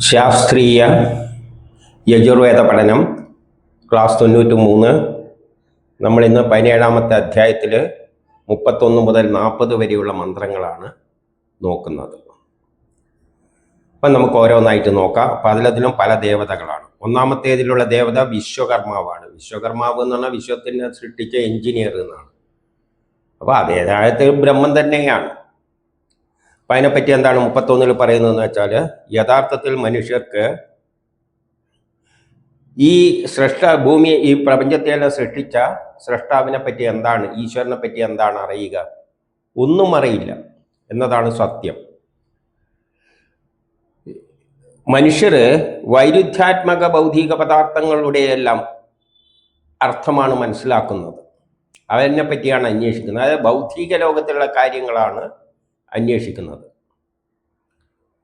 ശാസ്ത്രീയ യജുർവേദ പഠനം ക്ലാസ് 93. നമ്മളിന്ന് 17-ാമത്തെ അധ്യായത്തിൽ 31 മുതൽ 40 വരെയുള്ള മന്ത്രങ്ങളാണ് നോക്കുന്നത്. അപ്പം നമുക്ക് ഓരോന്നായിട്ട് നോക്കാം. അപ്പം അതിലതിലും പല ദേവതകളാണ്. ഒന്നാമത്തേതിലുള്ള ദേവത വിശ്വകർമാവാണ്. വിശ്വകർമാവ് എന്ന് പറഞ്ഞാൽ വിശ്വത്തിനെ സൃഷ്ടിച്ച എഞ്ചിനീയർ എന്നാണ്. അപ്പോൾ അതേതായത് ബ്രഹ്മം തന്നെയാണ്. അപ്പം അതിനെപ്പറ്റി എന്താണ് 31-ൽ പറയുന്നതെന്ന് വെച്ചാൽ, യഥാർത്ഥത്തിൽ മനുഷ്യർക്ക് ഈ ഭൂമി ഈ പ്രപഞ്ചത്തെയെല്ലാം സൃഷ്ടിച്ച സൃഷ്ടാവിനെ പറ്റി എന്താണ്, ഈശ്വരനെ പറ്റി എന്താണ് അറിയുക? ഒന്നും അറിയില്ല എന്നതാണ് സത്യം. മനുഷ്യർ വൈരുദ്ധ്യാത്മക ഭൗതിക പദാർത്ഥങ്ങളുടെയെല്ലാം അർത്ഥമാണ് മനസ്സിലാക്കുന്നത്. അതിനെ പറ്റിയാണ് അന്വേഷിക്കുന്നത്. അതായത് ഭൗതിക ലോകത്തിലുള്ള കാര്യങ്ങളാണ് അന്വേഷിക്കുന്നത്.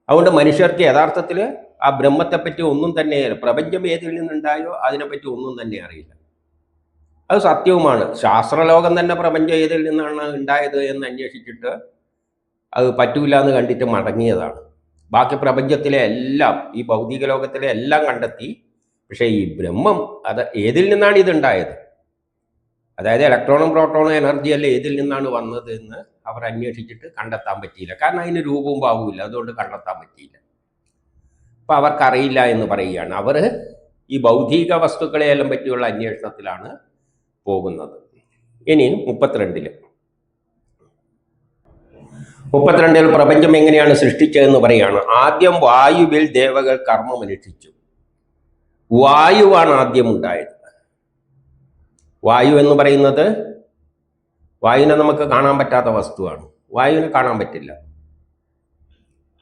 അതുകൊണ്ട് മനുഷ്യർക്ക് യഥാർത്ഥത്തിൽ ആ ബ്രഹ്മത്തെപ്പറ്റി ഒന്നും തന്നെ, പ്രപഞ്ചം ഏതിൽ നിന്നുണ്ടായോ അതിനെപ്പറ്റി ഒന്നും തന്നെ അറിയില്ല. അത് സത്യവുമാണ്. ശാസ്ത്രലോകം തന്നെ പ്രപഞ്ചം ഏതിൽ നിന്നാണ് ഉണ്ടായത് എന്ന് അന്വേഷിച്ചിട്ട് അത് പറ്റൂല എന്ന് കണ്ടിട്ട് മടങ്ങിയതാണ്. ബാക്കി പ്രപഞ്ചത്തിലെ എല്ലാം, ഈ ഭൗതിക ലോകത്തിലെ എല്ലാം കണ്ടെത്തി. പക്ഷേ ഈ ബ്രഹ്മം അത് ഏതിൽ നിന്നാണ് ഇതുണ്ടായത്, അതായത് ഇലക്ട്രോണും പ്രോട്ടോണും എനർജിയല്ല ഏതിൽ നിന്നാണ് വന്നത് എന്ന് അവർ അന്വേഷിച്ചിട്ട് കണ്ടെത്താൻ പറ്റിയില്ല. കാരണം അതിന് രൂപവും ഭാവവുമില്ല, അതുകൊണ്ട് കണ്ടെത്താൻ പറ്റിയില്ല. അപ്പം അവർക്കറിയില്ല എന്ന് പറയുകയാണ്. അവർ ഈ ഭൗതിക വസ്തുക്കളെയെല്ലാം പറ്റിയുള്ള അന്വേഷണത്തിലാണ് പോകുന്നത്. ഇനി 32-ൽ പ്രപഞ്ചം എങ്ങനെയാണ് സൃഷ്ടിച്ചതെന്ന് പറയുകയാണ്. ആദ്യം വായുവിൽ ദേവകൾ കർമ്മമനുഷ്ഠിച്ചു. വായുവാണ് ആദ്യം ഉണ്ടായത്. വായു എന്ന് പറയുന്നത്, വായുവിനെ നമുക്ക് കാണാൻ പറ്റാത്ത വസ്തുവാണ്. വായുവിനെ കാണാൻ പറ്റില്ല.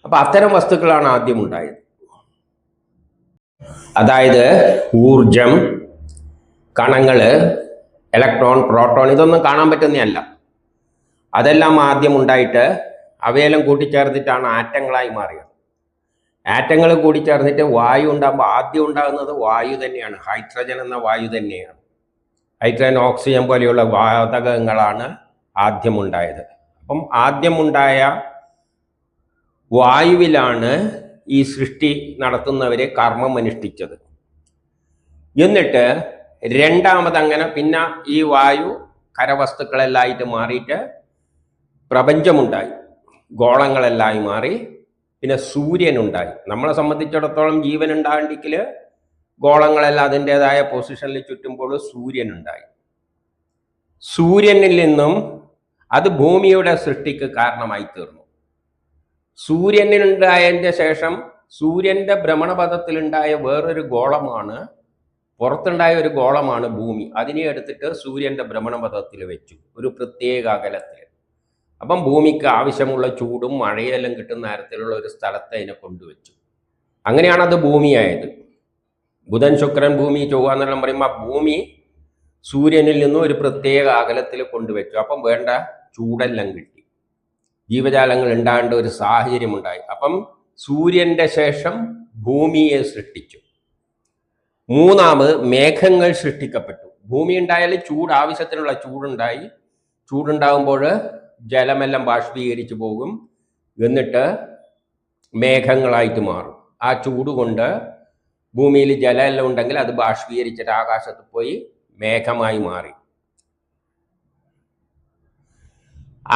അപ്പൊ അത്തരം വസ്തുക്കളാണ് ആദ്യം ഉണ്ടായത്. അതായത് ഊർജം, കണങ്ങള്, ഇലക്ട്രോൺ, പ്രോട്ടോൺ, ഇതൊന്നും കാണാൻ പറ്റുന്നതല്ല. അതെല്ലാം ആദ്യം ഉണ്ടായിട്ട് അവയെല്ലാം കൂട്ടിച്ചേർത്തിട്ടാണ് ആറ്റങ്ങളായി മാറിയത്. ആറ്റങ്ങൾ കൂടിച്ചേർന്നിട്ട് വായു ഉണ്ടാകുമ്പോൾ ആദ്യം ഉണ്ടാകുന്നത് വായു തന്നെയാണ്. ഹൈഡ്രജൻ എന്ന വായു തന്നെയാണ്. ഹൈഡ്രജൻ, ഓക്സിജൻ പോലെയുള്ള വാതകങ്ങളാണ് ആദ്യമുണ്ടായത്. അപ്പം ആദ്യമുണ്ടായ വായുവിലാണ് ഈ സൃഷ്ടി നടത്തുന്നവരെ കർമ്മം അനുഷ്ഠിച്ചത്. എന്നിട്ട് രണ്ടാമതങ്ങനെ പിന്നെ ഈ വായു കരവസ്തുക്കളെല്ലാമായിട്ട് മാറിയിട്ട് പ്രപഞ്ചമുണ്ടായി, ഗോളങ്ങളെല്ലാമായി മാറി. പിന്നെ സൂര്യനുണ്ടായി. നമ്മളെ സംബന്ധിച്ചിടത്തോളം ജീവൻ ഉണ്ടാകണ്ടെങ്കിൽ ഗോളങ്ങളെല്ലാം അതിൻ്റെതായ പൊസിഷനിൽ ചുറ്റുമ്പോൾ സൂര്യനുണ്ടായി. സൂര്യനിൽ നിന്നും അത് ഭൂമിയുടെ സൃഷ്ടിക്ക് കാരണമായി തീർന്നു. സൂര്യനുണ്ടായതിൻ്റെ ശേഷം സൂര്യൻ്റെ ഭ്രമണപഥത്തിലുണ്ടായ വേറൊരു ഗോളമാണ്, പുറത്തുണ്ടായ ഒരു ഗോളമാണ് ഭൂമി. അതിനെ എടുത്തിട്ട് സൂര്യൻ്റെ ഭ്രമണപഥത്തിൽ വെച്ചു, ഒരു പ്രത്യേക അകലത്തിൽ. അപ്പം ഭൂമിക്ക് ആവശ്യമുള്ള ചൂടും മഴയെല്ലാം കിട്ടുന്ന തരത്തിലുള്ള ഒരു സ്ഥലത്ത് അതിനെ കൊണ്ടുവച്ചു. അങ്ങനെയാണത് ഭൂമിയായത്. ബുധൻ, ശുക്രൻ, ഭൂമി, ചൊവ്വ എന്നെല്ലാം പറയുമ്പോൾ ഭൂമി സൂര്യനിൽ നിന്നും ഒരു പ്രത്യേക അകലത്തിൽ കൊണ്ടുവച്ചു. അപ്പം വേണ്ട ചൂടെല്ലാം കിട്ടി, ജീവജാലങ്ങൾ ഉണ്ടാകേണ്ട ഒരു സാഹചര്യം ഉണ്ടായി. അപ്പം സൂര്യന്റെ ശേഷം ഭൂമിയെ സൃഷ്ടിച്ചു. മൂന്നാമത് മേഘങ്ങൾ സൃഷ്ടിക്കപ്പെട്ടു. ഭൂമി ഉണ്ടായാൽ ചൂട്, ആവശ്യത്തിനുള്ള ചൂടുണ്ടായി. ചൂടുണ്ടാകുമ്പോൾ ജലമെല്ലാം ബാഷ്പീകരിച്ചു പോകും, എന്നിട്ട് മേഘങ്ങളായിട്ട് മാറും. ആ ചൂട് കൊണ്ട് ഭൂമിയിൽ ജലമെല്ലാം ഉണ്ടെങ്കിൽ അത് ബാഷ്പീകരിച്ചിട്ട് ആകാശത്ത് പോയി മേഘമായി മാറി.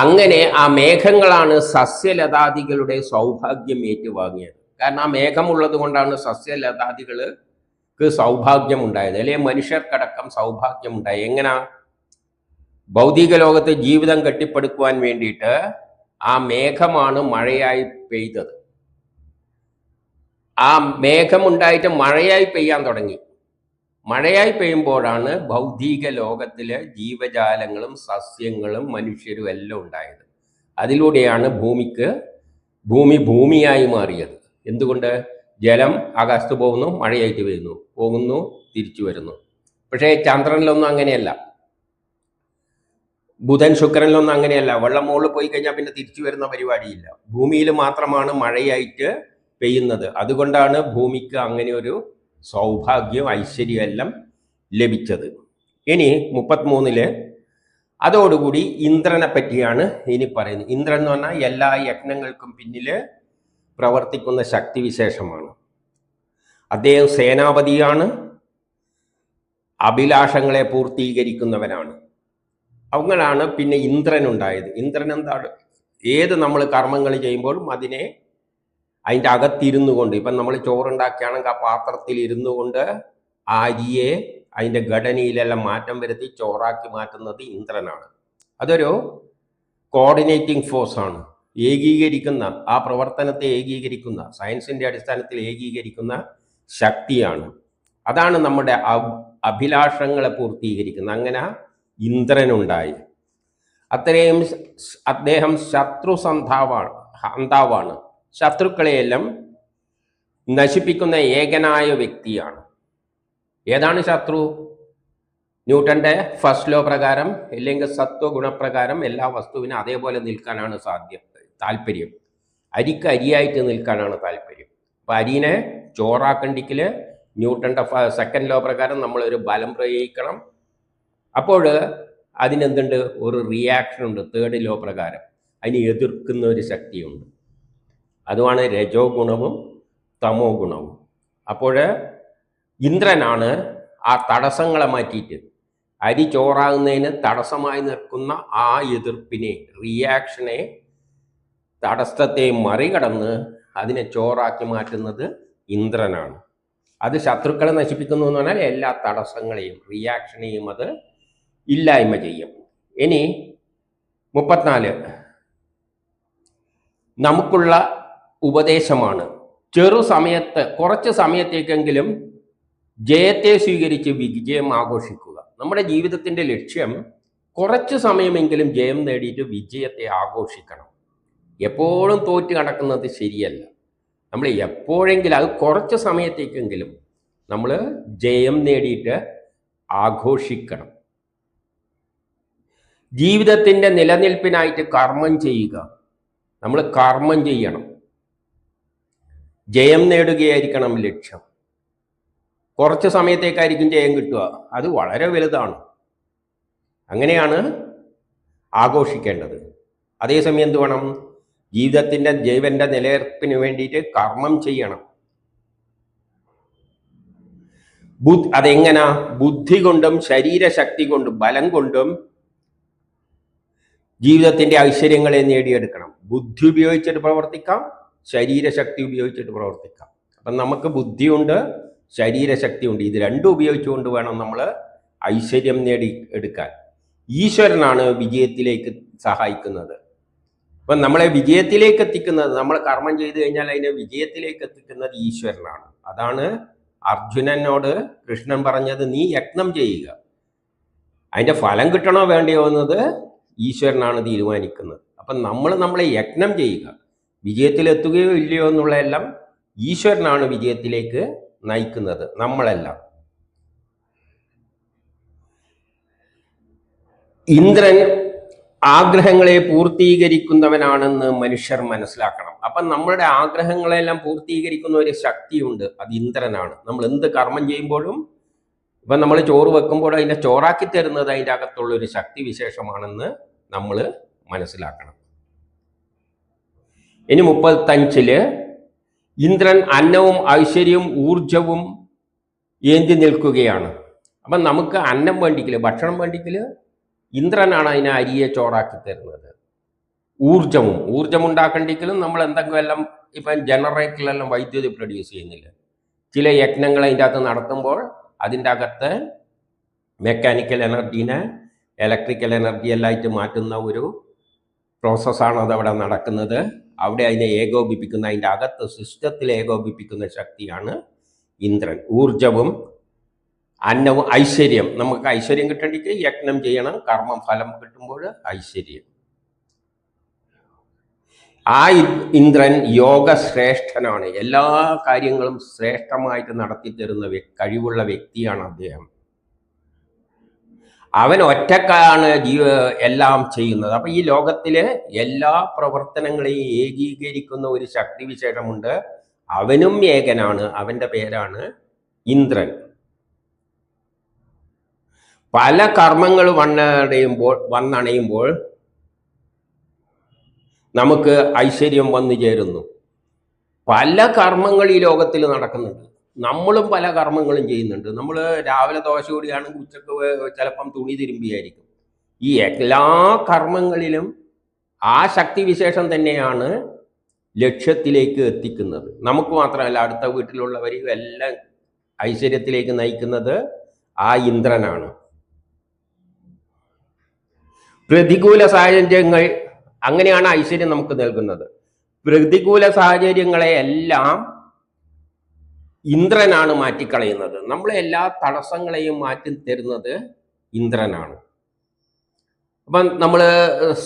അങ്ങനെ ആ മേഘങ്ങളാണ് സസ്യലതാദികളുടെ സൗഭാഗ്യം ഏറ്റുവാങ്ങിയത്. കാരണം ആ മേഘമുള്ളത് കൊണ്ടാണ് സസ്യലതാദികൾക്ക് സൗഭാഗ്യം ഉണ്ടായത്, അല്ലെങ്കിൽ മനുഷ്യർക്കടക്കം സൗഭാഗ്യം ഉണ്ടായി. എങ്ങനാ? ഭൗതിക ലോകത്ത് ജീവിതം കെട്ടിപ്പടുക്കുവാൻ വേണ്ടിയിട്ട് ആ മേഘമാണ് മഴയായി പെയ്തത്. ആ മേഘമുണ്ടായിട്ട് മഴയായി പെയ്യാൻ തുടങ്ങി. മഴയായി പെയ്യുമ്പോഴാണ് ഭൗതിക ലോകത്തിലെ ജീവജാലങ്ങളും സസ്യങ്ങളും മനുഷ്യരും എല്ലാം ഉണ്ടായത്. അതിലൂടെയാണ് ഭൂമിയായി മാറിയത്. എന്തുകൊണ്ട്? ജലം ആകാശത്ത് പോകുന്നു, മഴയായിട്ട് വരുന്നു, പോകുന്നു, തിരിച്ചു വരുന്നു. പക്ഷേ ചന്ദ്രനിലൊന്നും അങ്ങനെയല്ല, ബുധൻ, ശുക്രനിലൊന്നും അങ്ങനെയല്ല. വെള്ളം മുകളിൽ പോയി കഴിഞ്ഞാൽ പിന്നെ തിരിച്ചു വരുന്ന പരിപാടിയില്ല. ഭൂമിയിൽ മാത്രമാണ് മഴയായിട്ട് പെയ്യുന്നത്. അതുകൊണ്ടാണ് ഭൂമിക്ക് അങ്ങനെ ഒരു സൗഭാഗ്യം, ഐശ്വര്യം എല്ലാം ലഭിച്ചത്. ഇനി 33-ല് അതോടുകൂടി ഇന്ദ്രനെ പറ്റിയാണ് ഇനി പറയുന്നത്. ഇന്ദ്രൻ എന്ന് പറഞ്ഞാൽ എല്ലാ യജ്ഞങ്ങൾക്കും പിന്നിൽ പ്രവർത്തിക്കുന്ന ശക്തിവിശേഷമാണ്. അദ്ദേഹം സേനാപതിയാണ്, അഭിലാഷങ്ങളെ പൂർത്തീകരിക്കുന്നവനാണ്. അവങ്ങളാണ് പിന്നെ ഇന്ദ്രൻ ഉണ്ടായത്. ഇന്ദ്രൻ എന്താണ്? ഏത് നമ്മൾ കർമ്മങ്ങൾ ചെയ്യുമ്പോഴും അതിൻ്റെ അകത്തിരുന്നു കൊണ്ട്, ഇപ്പം നമ്മൾ ചോറുണ്ടാക്കുകയാണെങ്കിൽ ആ പാത്രത്തിൽ ഇരുന്നു കൊണ്ട് ആ അരിയെ അതിൻ്റെ ഘടനയിലെല്ലാം മാറ്റം വരുത്തി ചോറാക്കി മാറ്റുന്നത് ഇന്ദ്രനാണ്. അതൊരു കോർഡിനേറ്റിംഗ് ഫോഴ്സാണ്, ഏകീകരിക്കുന്ന, ആ പ്രവർത്തനത്തെ ഏകീകരിക്കുന്ന, സയൻസിൻ്റെ അടിസ്ഥാനത്തിൽ ഏകീകരിക്കുന്ന ശക്തിയാണ്. അതാണ് നമ്മുടെ അഭിലാഷങ്ങളെ പൂർത്തീകരിക്കുന്നത്. അങ്ങനെ ഇന്ദ്രനുണ്ടായി. അത്രയും അദ്ദേഹം ഹന്താവാണ്. ശത്രുക്കളെയെല്ലാം നശിപ്പിക്കുന്ന ഏകനായ വ്യക്തിയാണ്. ഏതാണ് ശത്രു? ന്യൂട്ടന്റെ ഫസ്റ്റ് ലോ പ്രകാരം, അല്ലെങ്കിൽ സത്വഗുണപ്രകാരം എല്ലാ വസ്തുവിനും അതേപോലെ നിൽക്കാനാണ് താല്പര്യം. അരിക്ക് അരിയായിട്ട് നിൽക്കാനാണ് താല്പര്യം. അപ്പം അരിനെ ചോറാക്കണ്ടിക്കൽ ന്യൂട്ടന്റെ സെക്കൻഡ് ലോ പ്രകാരം നമ്മളൊരു ബലം പ്രയോഗിക്കണം. അപ്പോൾ അതിനെന്തുണ്ട്? ഒരു റിയാക്ഷൻ ഉണ്ട്. തേർഡ് ലോ പ്രകാരം അതിനെ എതിർക്കുന്ന ഒരു ശക്തിയുണ്ട്. അതുമാണ് രജോ ഗുണവും തമോ ഗുണവും. അപ്പോൾ ഇന്ദ്രനാണ് ആ തടസ്സങ്ങളെ മാറ്റിയിട്ട് അരി ചോറാകുന്നതിന് തടസ്സമായി നിൽക്കുന്ന ആ എതിർപ്പിനെ, റിയാക്ഷനെ, തടസ്സത്തെ മറികടന്ന് അതിനെ ചോറാക്കി മാറ്റുന്നത് ഇന്ദ്രനാണ്. അത് ശത്രുക്കളെ നശിപ്പിക്കുന്നു എന്ന് പറഞ്ഞാൽ എല്ലാ തടസ്സങ്ങളെയും റിയാക്ഷനെയും അത് ഇല്ലായ്മ ചെയ്യും. ഇനി 34 നമുക്കുള്ള ഉപദേശമാണ്. കുറച്ച് സമയത്തേക്കെങ്കിലും ജയത്തെ സ്വീകരിച്ച് വിജയം ആഘോഷിക്കുക. നമ്മുടെ ജീവിതത്തിൻ്റെ ലക്ഷ്യം കുറച്ച് സമയമെങ്കിലും ജയം നേടിയിട്ട് വിജയത്തെ ആഘോഷിക്കണം. എപ്പോഴും തോറ്റ് നടക്കുന്നത് ശരിയല്ല. നമ്മൾ എപ്പോഴെങ്കിലും, അത് കുറച്ച് സമയത്തേക്കെങ്കിലും നമ്മൾ ജയം നേടിയിട്ട് ആഘോഷിക്കണം. ജീവിതത്തിൻ്റെ നിലനിൽപ്പിനായിട്ട് കർമ്മം ചെയ്യുക. നമ്മൾ കർമ്മം ചെയ്യണം. ജയം നേടുകയായിരിക്കണം ലക്ഷ്യം. കുറച്ച് സമയത്തേക്കായിരിക്കും ജയം കിട്ടുക, അത് വളരെ വലുതാണ്. അങ്ങനെയാണ് ആഘോഷിക്കേണ്ടത്. അതേസമയം എന്ത് വേണം? ജീവിതത്തിൻ്റെ ജീവന്റെ നിലനിൽപ്പിന് വേണ്ടിയിട്ട് കർമ്മം ചെയ്യണം. അതെങ്ങനെ? ബുദ്ധി കൊണ്ടും ശരീരശക്തി കൊണ്ടും ബലം കൊണ്ടും ജീവിതത്തിൻ്റെ ഐശ്വര്യങ്ങളെ നേടിയെടുക്കണം. ബുദ്ധി ഉപയോഗിച്ചിട്ട് പ്രവർത്തിക്കാം, ശരീരശക്തി ഉപയോഗിച്ചിട്ട് പ്രവർത്തിക്കാം. അപ്പം നമുക്ക് ബുദ്ധിയുണ്ട്, ശരീരശക്തിയുണ്ട്. ഇത് രണ്ടും ഉപയോഗിച്ചുകൊണ്ട് വേണം നമ്മൾ ഐശ്വര്യം എടുക്കാൻ. ഈശ്വരനാണ് വിജയത്തിലേക്ക് സഹായിക്കുന്നത്. അപ്പം നമ്മളെ വിജയത്തിലേക്ക് എത്തിക്കുന്നത്, നമ്മൾ കർമ്മം ചെയ്തു കഴിഞ്ഞാൽ അതിനെ വിജയത്തിലേക്ക് എത്തിക്കുന്നത് ഈശ്വരനാണ്. അതാണ് അർജുനനോട് കൃഷ്ണൻ പറഞ്ഞത്, നീ യജ്ഞം ചെയ്യുക, അതിൻ്റെ ഫലം കിട്ടണോ വേണ്ടിയോ എന്നത് ഈശ്വരനാണ് തീരുമാനിക്കുന്നത്. അപ്പം നമ്മളെ യജ്ഞം ചെയ്യുക, വിജയത്തിലെത്തുകയോ ഇല്ലയോ എന്നുള്ളതെല്ലാം ഈശ്വരനാണ് വിജയത്തിലേക്ക് നയിക്കുന്നത്, നമ്മളല്ല. ഇന്ദ്രൻ ആഗ്രഹങ്ങളെ പൂർത്തീകരിക്കുന്നവനാണെന്ന് മനുഷ്യർ മനസ്സിലാക്കണം. അപ്പം നമ്മളുടെ ആഗ്രഹങ്ങളെല്ലാം പൂർത്തീകരിക്കുന്ന ഒരു ശക്തിയുണ്ട്, അത് ഇന്ദ്രനാണ്. നമ്മൾ എന്ത് കർമ്മം ചെയ്യുമ്പോഴും, ഇപ്പം നമ്മൾ ചോറ് വെക്കുമ്പോൾ അതിൻ്റെ ചോറാക്കി തരുന്നത് അതിൻ്റെ അകത്തുള്ള ഒരു ശക്തി വിശേഷമാണെന്ന് നമ്മൾ മനസ്സിലാക്കണം. ഇനി 35 ഇന്ദ്രൻ അന്നവും ഐശ്വര്യവും ഊർജവും ഏന്തി നിൽക്കുകയാണ്. അപ്പം നമുക്ക് അന്നം വേണ്ടിക്കില്ല, ഭക്ഷണം വേണ്ടിക്കില്ല, ഇന്ദ്രനാണ് അതിനെ അരിയെ ചോറാക്കി തരുന്നത്. ഊർജം ഉണ്ടാക്കണ്ടെങ്കിലും നമ്മൾ എന്തെങ്കിലും എല്ലാം, ഇപ്പം ജനറേറ്ററിലെല്ലാം വൈദ്യുതി പ്രൊഡ്യൂസ് ചെയ്യുന്നില്ല. ചില യജ്ഞങ്ങൾ അതിൻ്റെ അകത്ത് നടത്തുമ്പോൾ അതിൻ്റെ അകത്ത് മെക്കാനിക്കൽ എനർജീനെ ഇലക്ട്രിക്കൽ എനർജി എല്ലായിട്ട് മാറ്റുന്ന ഒരു പ്രോസസ്സാണ് അതവിടെ നടക്കുന്നത്. അവിടെ അതിനെ ഏകോപിപ്പിക്കുന്ന, അതിൻ്റെ അകത്ത് സിസ്റ്റത്തിൽ ഏകോപിപ്പിക്കുന്ന ശക്തിയാണ് ഇന്ദ്രൻ. ഊർജവും അന്നവും ഐശ്വര്യം, നമുക്ക് ഐശ്വര്യം കിട്ടണമെങ്കിൽ യജ്ഞം ചെയ്യണം, കർമ്മം ഫലം കിട്ടുമ്പോൾ ഐശ്വര്യം. ആ ഇന്ദ്രൻ യോഗശ്രേഷ്ഠനാണ്. എല്ലാ കാര്യങ്ങളും ശ്രേഷ്ഠമായിട്ട് നടത്തി തരുന്ന കഴിവുള്ള വ്യക്തിയാണ് അദ്ദേഹം. അവൻ ഒറ്റക്കാണ് എല്ലാം ചെയ്യുന്നത്. അപ്പം ഈ ലോകത്തിലെ എല്ലാ പ്രവർത്തനങ്ങളെയും ഏകീകരിക്കുന്ന ഒരു ശക്തി വിശേഷമുണ്ട്. അവനും ഏകനാണ്, അവൻ്റെ പേരാണ് ഇന്ദ്രൻ. പല കർമ്മങ്ങൾ വന്നണയുമ്പോൾ നമുക്ക് ഐശ്വര്യം വന്നു ചേരുന്നു. പല കർമ്മങ്ങൾ ഈ ലോകത്തിൽ നടക്കുന്നുണ്ട്. നമ്മളും പല കർമ്മങ്ങളും ചെയ്യുന്നുണ്ട്. നമ്മൾ രാവിലെ ദോശ കൂടിയാണെങ്കിൽ ഉച്ചക്ക് ചിലപ്പം തുണി തിരുമ്പിയായിരിക്കും. ഈ എല്ലാ കർമ്മങ്ങളിലും ആ ശക്തിവിശേഷം തന്നെയാണ് ലക്ഷ്യത്തിലേക്ക് എത്തിക്കുന്നത്. നമുക്ക് മാത്രമല്ല, അടുത്ത വീട്ടിലുള്ളവരെയും എല്ലാം ഐശ്വര്യത്തിലേക്ക് നയിക്കുന്നത് ആ ഇന്ദ്രനാണ്. പ്രതികൂല സാഹചര്യങ്ങൾ, അങ്ങനെയാണ് ഐശ്വര്യം നമുക്ക് നൽകുന്നത്. പ്രതികൂല സാഹചര്യങ്ങളെ എല്ലാം ഇന്ദ്രനാണ് മാറ്റിക്കളയുന്നത്. നമ്മളെ എല്ലാ തടസ്സങ്ങളെയും മാറ്റി തരുന്നത് ഇന്ദ്രനാണ്. അപ്പം നമ്മൾ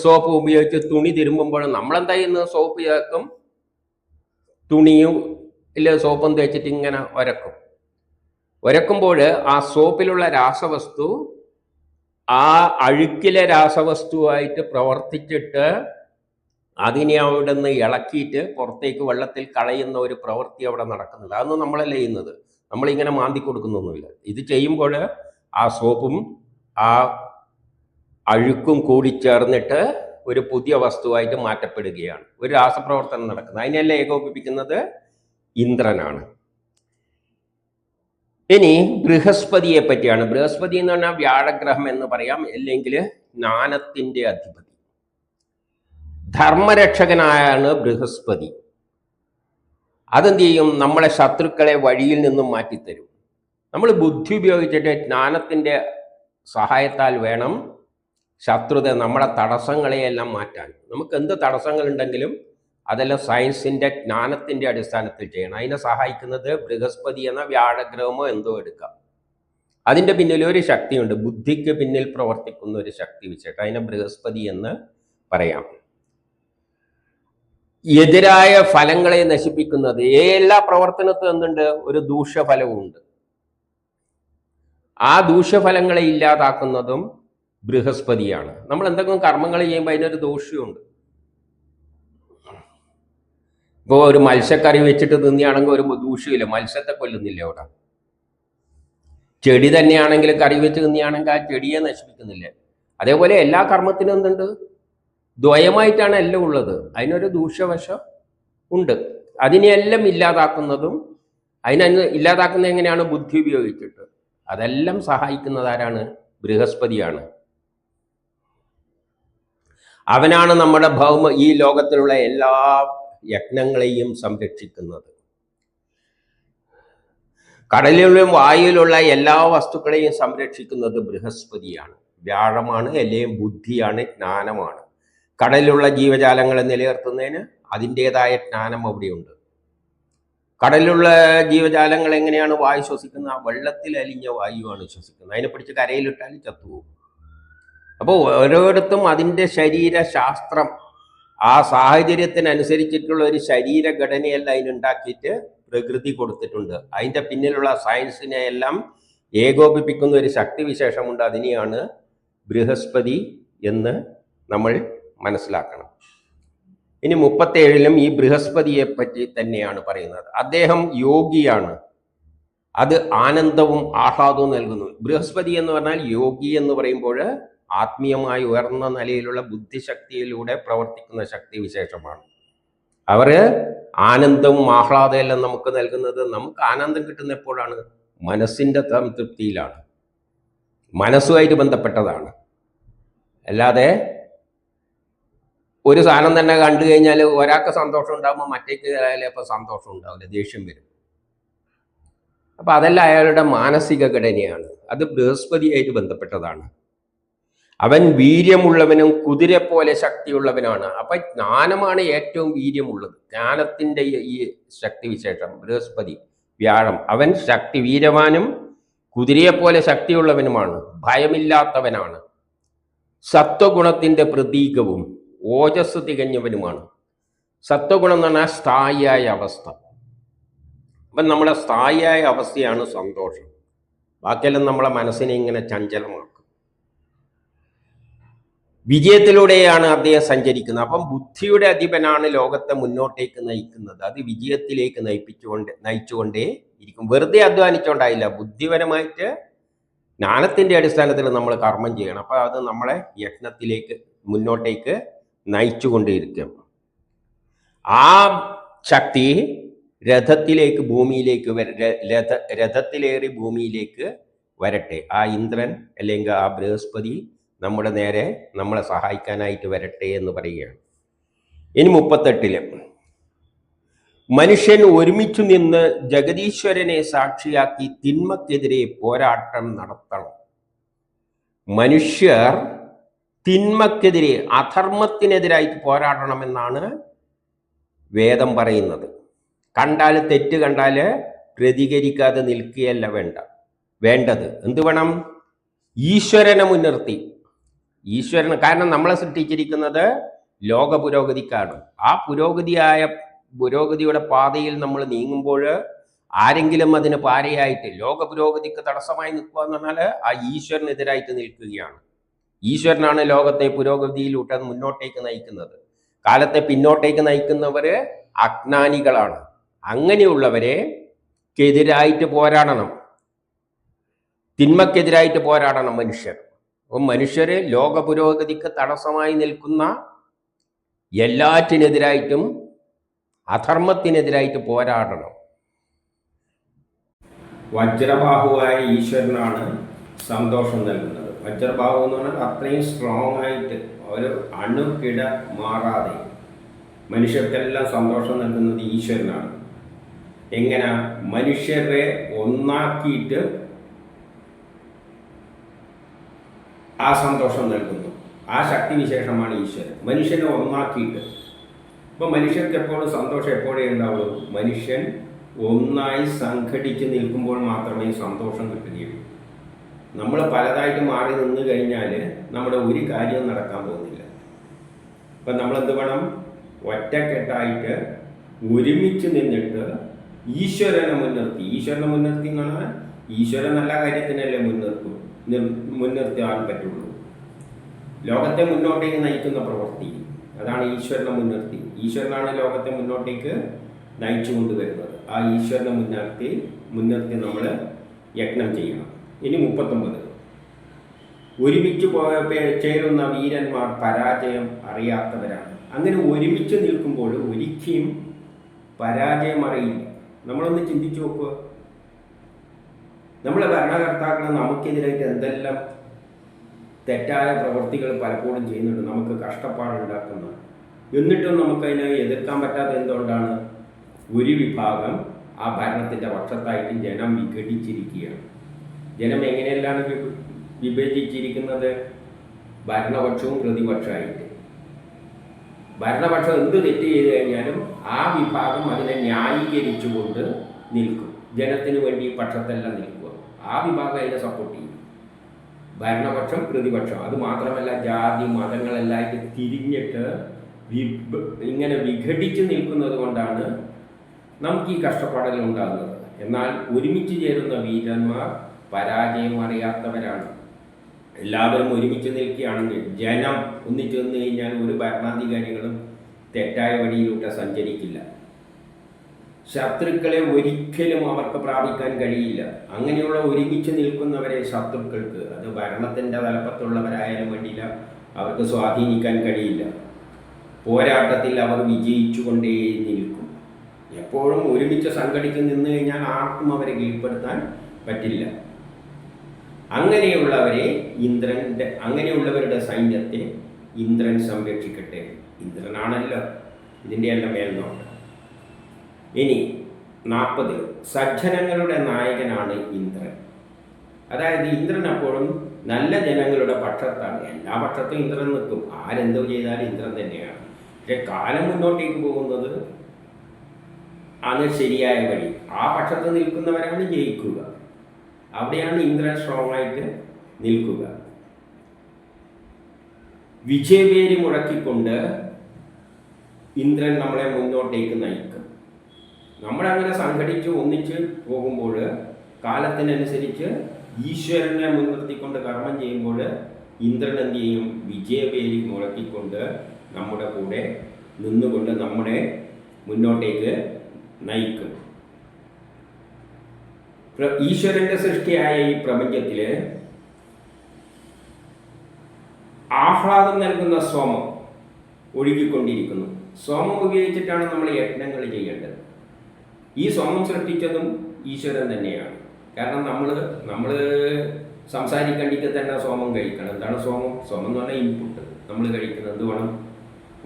സോപ്പ് ഉപയോഗിച്ച് തുണി തിരുമ്പുമ്പോൾ നമ്മളെന്താ ചെയ്യുന്നത്? സോപ്പ് ചേർക്കും, തുണിയും ഇല്ല സോപ്പും തേച്ചിട്ട് ഇങ്ങനെ ഉരക്കുമ്പോൾ ആ സോപ്പിലുള്ള രാസവസ്തു ആ അഴുക്കിലെ രാസവസ്തുവായിട്ട് പ്രവർത്തിച്ചിട്ട് അതിനെ അവിടെ നിന്ന് ഇളക്കിയിട്ട് പുറത്തേക്ക് വെള്ളത്തിൽ കളയുന്ന ഒരു പ്രവൃത്തി അവിടെ നടക്കുന്നുണ്ട്. അതൊന്നും നമ്മളല്ല ചെയ്യുന്നത്, നമ്മളിങ്ങനെ മാന്തി കൊടുക്കുന്നൊന്നുമില്ല. ഇത് ചെയ്യുമ്പോൾ ആ സോപ്പും ആ അഴുക്കും കൂടി ചേർന്നിട്ട് ഒരു പുതിയ വസ്തുവായിട്ട് മാറ്റപ്പെടുകയാണ്. ഒരു രാസപ്രവർത്തനം നടക്കുന്നത്. അതിനെല്ലാം ഏകോപിപ്പിക്കുന്നത് ഇന്ദ്രനാണ്. ഇനി ബൃഹസ്പതിയെ പറ്റിയാണ്. ബൃഹസ്പതി എന്ന് പറഞ്ഞാൽ വ്യാഴഗ്രഹം എന്ന് പറയാം, അല്ലെങ്കിൽ ജ്ഞാനത്തിന്റെ അധിപതി, ധർമ്മരക്ഷകനായാണ് ബൃഹസ്പതി. അതെന്ത് ചെയ്യും? നമ്മളെ ശത്രുക്കളെ വഴിയിൽ നിന്നും മാറ്റിത്തരും. നമ്മൾ ബുദ്ധി ഉപയോഗിച്ചിട്ട് ജ്ഞാനത്തിന്റെ സഹായത്താൽ വേണം ശത്രുത, നമ്മളെ തടസ്സങ്ങളെയെല്ലാം മാറ്റാൻ. നമുക്ക് എന്ത് തടസ്സങ്ങളുണ്ടെങ്കിലും അതെല്ലാം സയൻസിന്റെ ജ്ഞാനത്തിന്റെ അടിസ്ഥാനത്തിൽ ചെയ്യണം. അതിനെ സഹായിക്കുന്നത് ബൃഹസ്പതി എന്ന വ്യാഴഗ്രഹമോ എന്തോ എടുക്കാം. അതിൻ്റെ പിന്നിൽ ഒരു ശക്തിയുണ്ട്, ബുദ്ധിക്ക് പിന്നിൽ പ്രവർത്തിക്കുന്ന ഒരു ശക്തി വെച്ചിട്ട് അതിനെ ബൃഹസ്പതി എന്ന് പറയാം. എതിരായ ഫലങ്ങളെ നശിപ്പിക്കുന്നത്, എല്ലാ പ്രവർത്തനത്തിനും എന്തുണ്ട്? ഒരു ദൂഷ്യഫലവും ഉണ്ട്. ആ ദൂഷ്യഫലങ്ങളെ ഇല്ലാതാക്കുന്നതും ബൃഹസ്പതിയാണ്. നമ്മൾ എന്തെങ്കിലും കർമ്മങ്ങൾ ചെയ്യുമ്പോൾ അതിനൊരു ദോഷമുണ്ട്. ഇപ്പോൾ ഒരു മത്സ്യക്കറി വെച്ചിട്ട് തിന്നിയാണെങ്കിൽ ഒരു ദൂഷ്യമില്ല, മത്സ്യത്തെ കൊല്ലുന്നില്ല അവിടെ. ചെടി തന്നെയാണെങ്കിൽ കറി വെച്ച് തിന്നിയാണെങ്കിൽ ആ ചെടിയെ നശിപ്പിക്കുന്നില്ല. അതേപോലെ എല്ലാ കർമ്മത്തിനും എന്തുണ്ട്? ദ്വയമായിട്ടാണ് എല്ലാം ഉള്ളത്, അതിനൊരു ദൂഷ്യവശം ഉണ്ട്. അതിനെയെല്ലാം ഇല്ലാതാക്കുന്നതും ഇല്ലാതാക്കുന്നത് എങ്ങനെയാണ്? ബുദ്ധി ഉപയോഗിച്ചിട്ട്. അതെല്ലാം സഹായിക്കുന്നത് ആരാണ്? ബൃഹസ്പതിയാണ്. അവനാണ് നമ്മുടെ ഈ ലോകത്തിലുള്ള എല്ലാ യജ്ഞങ്ങളെയും സംരക്ഷിക്കുന്നത്. കടലിലും വായുവിലുള്ള എല്ലാ വസ്തുക്കളെയും സംരക്ഷിക്കുന്നത് ബൃഹസ്പതിയാണ്, വ്യാഴമാണ്, അല്ലെങ്കിൽ ബുദ്ധിയാണ്, ജ്ഞാനമാണ്. കടലിലുള്ള ജീവജാലങ്ങളെ നിലനിർത്തുന്നതിന് അതിൻ്റെതായ ജ്ഞാനം അവിടെയുണ്ട്. കടലിലുള്ള ജീവജാലങ്ങൾ എങ്ങനെയാണ് വായു ശ്വസിക്കുന്നത്? ആ വെള്ളത്തിൽ അലിഞ്ഞ വായുവാണ് ശ്വസിക്കുന്നത്. അതിനെ പിടിച്ച് കരയിലിട്ടാൽ ചത്തുപോകും. അപ്പോൾ ഓരോരുത്തും അതിൻ്റെ ശരീരശാസ്ത്രം, ആ സാഹചര്യത്തിനനുസരിച്ചിട്ടുള്ള ഒരു ശരീരഘടനയെല്ലാം അതിനുണ്ടാക്കിയിട്ട് പ്രകൃതി കൊടുത്തിട്ടുണ്ട്. അതിൻ്റെ പിന്നിലുള്ള സയൻസിനെ എല്ലാം ഏകോപിപ്പിക്കുന്ന ഒരു ശക്തിവിശേഷമുണ്ട്. അതിനെയാണ് ബൃഹസ്പതി എന്ന് നമ്മൾ മനസ്സിലാക്കണം. ഇനി 37-ലും ഈ ബൃഹസ്പതിയെ പറ്റി തന്നെയാണ് പറയുന്നത്. അദ്ദേഹം യോഗിയാണ്, അത് ആനന്ദവും ആഹ്ലാദവും നൽകുന്നു. ബൃഹസ്പതി എന്ന് പറഞ്ഞാൽ യോഗി എന്ന് പറയുമ്പോൾ ആത്മീയമായി ഉയർന്ന നിലയിലുള്ള ബുദ്ധിശക്തിയിലൂടെ പ്രവർത്തിക്കുന്ന ശക്തിവിശേഷമാണ്. അവർ ആനന്ദവും ആഹ്ലാദവും എല്ലാം നമുക്ക് നൽകുന്നത്. നമുക്ക് ആനന്ദം കിട്ടുന്ന എപ്പോഴാണ്? മനസ്സിൻ്റെ സംതൃപ്തിയിലാണ്, മനസ്സുമായിട്ട് ബന്ധപ്പെട്ടതാണ്. അല്ലാതെ ഒരു സാധനം തന്നെ കണ്ടു കഴിഞ്ഞാൽ ഒരാൾക്ക് സന്തോഷം ഉണ്ടാകുമ്പോൾ മറ്റേക്ക് ചിലപ്പോൾ സന്തോഷം ഉണ്ടാവില്ല, ദേഷ്യം വരും. അപ്പം അതെല്ലാം അയാളുടെ മാനസിക ഘടനയാണ്. അത് ബൃഹസ്പതിയായിട്ട് ബന്ധപ്പെട്ടതാണ്. അവൻ വീര്യമുള്ളവനും കുതിരെ പോലെ ശക്തിയുള്ളവനാണ്. അപ്പൊ ജ്ഞാനമാണ് ഏറ്റവും വീര്യമുള്ളത്. ജ്ഞാനത്തിന്റെ ഈ ശക്തിവിശേഷം ബൃഹസ്പതി വ്യാഴം, അവൻ വീര്യവാനും കുതിരയെ പോലെ ശക്തിയുള്ളവനുമാണ്, ഭയമില്ലാത്തവനാണ്, സത്വഗുണത്തിന്റെ പ്രതീകവും ഓജസ് തികഞ്ഞവനുമാണ്. സത്വഗുണം എന്ന് പറഞ്ഞാൽ സ്ഥായിയായ അവസ്ഥ. അപ്പം നമ്മുടെ സ്ഥായിയായ അവസ്ഥയാണ് സന്തോഷം. ബാക്കിയെല്ലാം നമ്മളെ മനസ്സിനെ ഇങ്ങനെ ചഞ്ചലമാക്കും. വിജയത്തിലൂടെയാണ് അദ്ദേഹം സഞ്ചരിക്കുന്നത്. അപ്പം ബുദ്ധിയുടെ അധിപനാണ് ലോകത്തെ മുന്നോട്ടേക്ക് നയിക്കുന്നത്. അത് വിജയത്തിലേക്ക് നയിച്ചുകൊണ്ടേ ഇരിക്കും. വെറുതെ അധ്വാനിച്ചുകൊണ്ടായില്ല, ബുദ്ധിപരമായിട്ട് ജ്ഞാനത്തിന്റെ അടിസ്ഥാനത്തിൽ നമ്മൾ കർമ്മം ചെയ്യണം. അപ്പം അത് നമ്മളെ യജ്ഞത്തിലേക്ക് മുന്നോട്ടേക്ക് നയിച്ചുകൊണ്ടേയിരിക്കും. ആ ശക്തി രഥത്തിലേക്ക് ഭൂമിയിലേക്ക് രഥത്തിലേറി ഭൂമിയിലേക്ക് വരട്ടെ. ആ ഇന്ദ്രൻ അല്ലെങ്കിൽ ആ ബൃഹസ്പതി നമ്മുടെ നേരെ നമ്മളെ സഹായിക്കാനായിട്ട് വരട്ടെ എന്ന് പറയുകയാണ്. ഇനി 38 മനുഷ്യൻ ഒരുമിച്ചു നിന്ന് ജഗദീശ്വരനെ സാക്ഷിയാക്കി തിന്മക്കെതിരെ പോരാട്ടം നടത്തണം. മനുഷ്യർ തിന്മക്കെതിരെ, അധർമ്മത്തിനെതിരായിട്ട് പോരാടണമെന്നാണ് വേദം പറയുന്നത്. തെറ്റ് കണ്ടാൽ പ്രതികരിക്കാതെ നിൽക്കുകയല്ല വേണ്ടത്. എന്ത് വേണം? ഈശ്വരനെ മുൻനിർത്തി. കാരണം നമ്മളെ സൃഷ്ടിച്ചിരിക്കുന്നത് ലോക പുരോഗതിക്കാണ്. ആ പുരോഗതിയുടെ പാതയിൽ നമ്മൾ നീങ്ങുമ്പോൾ ആരെങ്കിലും അതിന് പാരയായിട്ട് ലോക പുരോഗതിക്ക് തടസ്സമായി നിൽക്കുക എന്ന് പറഞ്ഞാൽ ആ ഈശ്വരനെതിരായിട്ട് നിൽക്കുകയാണ്. ഈശ്വരനാണ് ലോകത്തെ പുരോഗതിയിലൂടെ മുന്നോട്ടേക്ക് നയിക്കുന്നത്. കാലത്തെ പിന്നോട്ടേക്ക് നയിക്കുന്നവർ അജ്ഞാനികളാണ്. അങ്ങനെയുള്ളവരെക്കെതിരായിട്ട് പോരാടണം, തിന്മക്കെതിരായിട്ട് പോരാടണം മനുഷ്യർ. അപ്പം മനുഷ്യർ ലോക പുരോഗതിക്ക് തടസ്സമായി നിൽക്കുന്ന എല്ലാറ്റിനെതിരായിട്ടും അധർമ്മത്തിനെതിരായിട്ട് പോരാടണം. വജ്രബാഹുവായ ഈശ്വരനാണ് സന്തോഷം നൽകുന്നത്. വജ്രബാഹു എന്ന് പറഞ്ഞാൽ അത്രയും സ്ട്രോങ് ആയിട്ട് ഒരു അണുകിട മാറാതെ മനുഷ്യർക്കെല്ലാം സന്തോഷം നൽകുന്നത് ഈശ്വരനാണ്. എങ്ങനെ? മനുഷ്യരെ ഒന്നാക്കിയിട്ട് ആ സന്തോഷം നൽകുന്നു. ആ ശക്തിവിശേഷമാണ് ഈശ്വരൻ. മനുഷ്യനെ ഒന്നാക്കിയിട്ട്. ഇപ്പം മനുഷ്യർക്ക് എപ്പോഴും സന്തോഷം എപ്പോഴേ ഉണ്ടാവുള്ളൂ? മനുഷ്യൻ ഒന്നായി സംഘടിച്ച് നിൽക്കുമ്പോൾ മാത്രമേ സന്തോഷം കിട്ടുകയുള്ളൂ. നമ്മൾ പലതായിട്ട് മാറി നിന്ന് കഴിഞ്ഞാൽ നമ്മുടെ ഒരു കാര്യവും നടക്കാൻ പോകുന്നില്ല. ഇപ്പം നമ്മളെന്ത് വേണം? ഒറ്റക്കെട്ടായിട്ട് ഒരുമിച്ച് നിന്നിട്ട് ഈശ്വരനെ മുൻനിർത്തി എന്ന് പറഞ്ഞാൽ ഈശ്വരൻ നല്ല കാര്യത്തിനല്ലേ മുൻനിർത്താൻ പറ്റുള്ളൂ. ലോകത്തെ മുന്നോട്ടേക്ക് നയിക്കുന്ന പ്രവൃത്തി, അതാണ് ഈശ്വരനെ മുൻനിർത്തി. ഈശ്വരനാണ് ലോകത്തെ മുന്നോട്ടേക്ക് നയിച്ചു കൊണ്ടുവരുന്നത്. ആ ഈശ്വരനെ മുൻനിർത്തി നമ്മൾ യജ്ഞം ചെയ്യണം. ഇനി 39 ഒരുമിച്ച് ചേരുന്ന വീരന്മാർ പരാജയം അറിയാത്തവരാണ്. അങ്ങനെ ഒരുമിച്ച് നിൽക്കുമ്പോൾ ഒരിക്കലും പരാജയം അറിയില്ല. നമ്മളൊന്ന് ചിന്തിച്ചു നോക്കുക. നമ്മളെ ഭരണകർത്താക്കൾ നമുക്കെതിരായിട്ട് എന്തെല്ലാം തെറ്റായ പ്രവൃത്തികൾ പലപ്പോഴും ചെയ്യുന്നുണ്ട്, നമുക്ക് കഷ്ടപ്പാടുണ്ടാക്കുന്ന. എന്നിട്ടും നമുക്കതിനെ എതിർക്കാൻ പറ്റാത്ത എന്തുകൊണ്ടാണ്? ഒരു വിഭാഗം ആ ഭരണത്തിൻ്റെ പക്ഷത്തായിട്ട് ജനം വിഘടിച്ചിരിക്കുകയാണ്. ജനം എങ്ങനെയെല്ലാം വിഭജിച്ചിരിക്കുന്നത്? ഭരണപക്ഷവും പ്രതിപക്ഷമായിട്ട്. ഭരണപക്ഷം എന്ത് തെറ്റ് ചെയ്ത് കഴിഞ്ഞാലും ആ വിഭാഗം അതിനെ ന്യായീകരിച്ചുകൊണ്ട് നിൽക്കും. ജനത്തിന് വേണ്ടി പക്ഷത്തെല്ലാം നിൽക്കുക. ആ വിഭാഗം അതിനെ സപ്പോർട്ട് ചെയ്യും. ഭരണപക്ഷം, പ്രതിപക്ഷം. അത് മാത്രമല്ല, ജാതി മതങ്ങളെല്ലായിട്ട് തിരിഞ്ഞിട്ട് ഇങ്ങനെ വിഘടിച്ച് നിൽക്കുന്നത് കൊണ്ടാണ് നമുക്ക് ഈ കഷ്ടപ്പാടുകൾ ഉണ്ടാകുന്നത്. എന്നാൽ ഒരുമിച്ച് ചേരുന്ന വീരന്മാർ പരാജയം അറിയാത്തവരാണ്. എല്ലാവരും ഒരുമിച്ച് നിൽക്കുകയാണെങ്കിൽ, ജനം ഒന്നിച്ചു നിന്ന് കഴിഞ്ഞാൽ ഒരു ഭരണാധികാരികളും തെറ്റായ വഴിയിലൂടെ സഞ്ചരിക്കില്ല. ശത്രുക്കളെ ഒരിക്കലും അവർക്ക് പ്രാപിക്കാൻ കഴിയില്ല. അങ്ങനെയുള്ള ഒരുമിച്ച് നിൽക്കുന്നവരെ ശത്രുക്കൾക്ക്, അത് ഭരണത്തിൻ്റെ തലപ്പത്തുള്ളവരായാലും വേണ്ടിയില്ല, അവർക്ക് സ്വാധീനിക്കാൻ കഴിയില്ല. പോരാട്ടത്തിൽ അവർ വിജയിച്ചു കൊണ്ടേ നിൽക്കും. എപ്പോഴും ഒരുമിച്ച് സംഘടിച്ച് നിന്ന് കഴിഞ്ഞാൽ ആർക്കും അവരെ കീഴ്പ്പെടുത്താൻ പറ്റില്ല. അങ്ങനെയുള്ളവരുടെ സൈന്യത്തെ ഇന്ദ്രൻ സംരക്ഷിക്കട്ടെ. ഇന്ദ്രനാണല്ലോ ഇതിൻ്റെ എല്ലാം മേൽനോട്ടം. ഇനി 40 സജ്ജനങ്ങളുടെ നായകനാണ് ഇന്ദ്രൻ. അതായത് ഇന്ദ്രൻ അപ്പോഴും നല്ല ജനങ്ങളുടെ പക്ഷത്താണ്. എല്ലാ പക്ഷത്തും ഇന്ദ്രൻ നിൽക്കും. ആരെന്തോ ചെയ്താലും ഇന്ദ്രൻ തന്നെയാണ്. പക്ഷെ കാലം മുന്നോട്ടേക്ക് പോകുന്നത് ആണ് ശരിയായ വഴി. ആ പക്ഷത്ത് നിൽക്കുന്നവരാണ് ജയിക്കുക. അവിടെയാണ് ഇന്ദ്രൻ സ്ട്രോങ് ആയിട്ട് നിൽക്കുക. വിജയവേരി മുഴക്കിക്കൊണ്ട് ഇന്ദ്രൻ നമ്മളെ മുന്നോട്ടേക്ക് നയിക്കും. നമ്മളങ്ങനെ സംഘടിച്ച് ഒന്നിച്ച് പോകുമ്പോൾ, കാലത്തിനനുസരിച്ച് ഈശ്വരനെ മുൻനിർത്തിക്കൊണ്ട് കർമ്മം ചെയ്യുമ്പോൾ ഇന്ദ്രൻ എന്ത് ചെയ്യും? വിജയവേരി മുഴക്കിക്കൊണ്ട് നമ്മുടെ കൂടെ നിന്നുകൊണ്ട് നമ്മളെ മുന്നോട്ടേക്ക് നയിക്കും. ഈശ്വരൻ്റെ സൃഷ്ടിയായ ഈ പ്രപഞ്ചത്തിൽ ആഹ്ലാദം നൽകുന്ന സോമം ഒഴുകിക്കൊണ്ടിരിക്കുന്നു. സോമം ഉപയോഗിച്ചിട്ടാണ് നമ്മൾ യജ്ഞങ്ങൾ ചെയ്യേണ്ടത്. ഈ സോമം സൃഷ്ടിച്ചതും ഈശ്വരൻ തന്നെയാണ്. കാരണം നമ്മൾ സംസാരിക്കണ്ടിക്ക് തന്നെ സോമം കഴിക്കണം. എന്താണ് സോമം? സോമം എന്ന് പറഞ്ഞാൽ ഇൻപുട്ട്. നമ്മൾ കഴിക്കുന്നത് എന്ത് വേണം?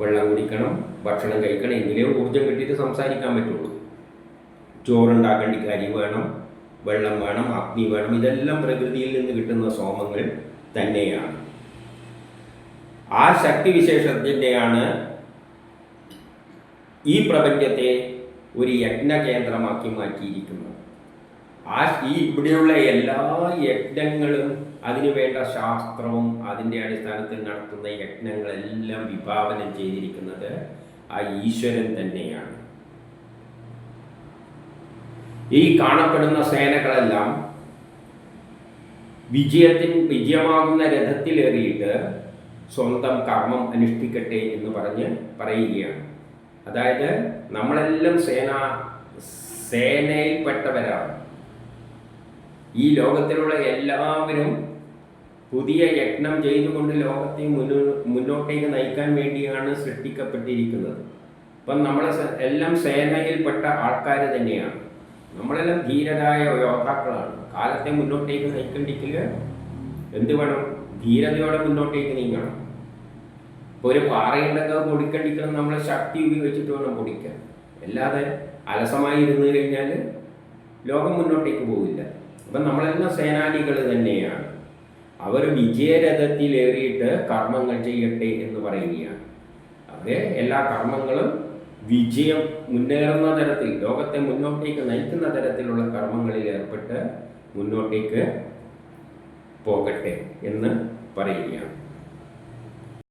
വെള്ളം കുടിക്കണം, ഭക്ഷണം കഴിക്കണം, എങ്കിലേ ഊർജ്ജം കിട്ടിയിട്ട് സംസാരിക്കാൻ പറ്റുള്ളൂ. ചോറുണ്ടാക്കേണ്ടിക്ക് അരി വേണം, വെള്ളം വേണം, അഗ്നി വേണം. ഇതെല്ലാം പ്രകൃതിയിൽ നിന്ന് കിട്ടുന്ന സോമങ്ങൾ തന്നെയാണ്. ആ ശക്തിവിശേഷത്തിൻ്റെയാണ് ഈ പ്രപഞ്ചത്തെ ഒരു യജ്ഞകേന്ദ്രമാക്കി മാറ്റിയിരിക്കുന്നത്. ഇവിടെയുള്ള എല്ലാ യജ്ഞങ്ങളും, അതിനു വേണ്ട ശാസ്ത്രവും അതിൻ്റെ അടിസ്ഥാനത്തിൽ നടത്തുന്ന യജ്ഞങ്ങളെല്ലാം വിഭാവനം ചെയ്തിരിക്കുന്നത് ആ ഈശ്വരൻ തന്നെയാണ്. ഈ കാണപ്പെടുന്ന സേനകളെല്ലാം വിജയമാകുന്ന രഥത്തിലേറിയിട്ട് സ്വന്തം കർമ്മം അനുഷ്ഠിക്കട്ടെ എന്ന് പറയുകയാണ്. അതായത് നമ്മളെല്ലാം സേനയിൽപ്പെട്ടവരാണ്. ഈ ലോകത്തിലുള്ള എല്ലാവരും പുതിയ യജ്ഞം ചെയ്തുകൊണ്ട് ലോകത്തെ മുന്നോട്ടേക്ക് നയിക്കാൻ വേണ്ടിയാണ് സൃഷ്ടിക്കപ്പെട്ടിരിക്കുന്നത്. അപ്പം എല്ലാം സേനയിൽപ്പെട്ട ആൾക്കാർ തന്നെയാണ്. നമ്മളെല്ലാം ധീരരായ യോദ്ധാക്കളാണ്. കാലത്തെ മുന്നോട്ടേക്ക് നയിക്കണ്ടെങ്കിൽ എന്ത് വേണം? ധീരതയോടെ മുന്നോട്ടേക്ക് നീങ്ങണം. ഇപ്പോൾ ഒരു പാറയുണ്ടെങ്കിൽ അത് പൊടിക്കണ്ടിക്കണം, നമ്മൾ ശക്തി ഉപയോഗിച്ചിട്ട് വേണം പൊടിക്കാൻ. അല്ലാതെ അലസമായി ഇരുന്ന് കഴിഞ്ഞാൽ ലോകം മുന്നോട്ടേക്ക് പോവില്ല. അപ്പം നമ്മളെല്ലാം സേനാനികൾ തന്നെയാണ്. അവർ വിജയരഥത്തിലേറിയിട്ട് കർമ്മങ്ങൾ ചെയ്യട്ടെ എന്ന് പറയുകയാണ്. അവരെ എല്ലാ കർമ്മങ്ങളും മുന്നേറുന്ന തരത്തിൽ, ലോകത്തെ മുന്നോട്ടേക്ക് നയിക്കുന്ന തരത്തിലുള്ള കർമ്മങ്ങളിൽ ഏർപ്പെട്ട് മുന്നോട്ടേക്ക് പോകട്ടെ എന്ന് പറയുകയാണ്.